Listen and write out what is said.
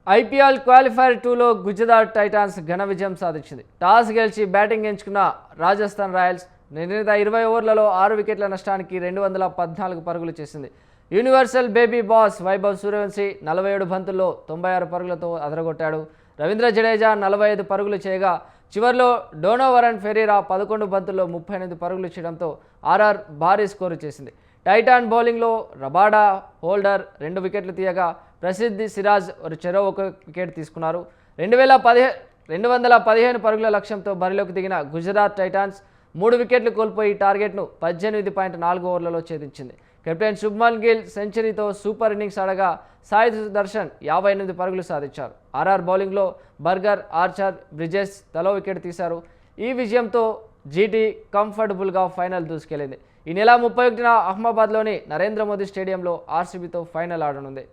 IPL qualifier 2లో Gujarat Titans ఘన విజయం సాధించింది. టాస్ గెలిచి బ్యాటింగ్ ఎంచుకున్న రాజస్థాన్ రాయల్స్ నిర్ణీత 20 ఓవర్లలో 6 వికెట్ల నష్టానికి 214 పరుగులు చేసింది. Universal baby boss Vaibhav Suryavanshi 47 బంతుల్లో 96 పరుగులతో అదరగొట్టాడు. రవీంద్ర జడేజా 45 పరుగులు చేయగా చివర్లో డోనోవరన్ ఫెరీరా 11 బంతుల్లో 38 పరుగులు చేయడంతో ఆర్ఆర్ భారీ స్కోరు చేసింది. టైటాన్ బౌలింగ్లో రబాడా, హోల్డర్ 2 వికెట్లు తీయగా ప్రసిద్ధి సిరాజ్ చెరో 1 వికెట్ తీసుకున్నారు. 215 పరుగుల లక్ష్యంతో బరిలోకి దిగిన గుజరాత్ టైటాన్స్ 3 వికెట్లు కోల్పోయి టార్గెట్ను 18.4 ఓవర్లలో ఛేదించింది. కెప్టెన్ శుభ్మన్ గిల్ సెంచరీతో సూపర్ ఇన్నింగ్స్ ఆడగా సాయి సుదర్శన్ 58 పరుగులు సాధించారు. ఆర్ఆర్ బౌలింగ్లో బర్గర్, ఆర్చర్, బ్రిజెస్ తలో వికెట్ తీశారు. ఈ విజయంతో జీటీ కంఫర్టబుల్గా ఫైనల్ దూసుకెళ్లింది. ఈ నెల 31న అహ్మదాబాద్లోని నరేంద్ర మోదీ స్టేడియంలో ఆర్సీబీతో ఫైనల్ ఆడనుంది.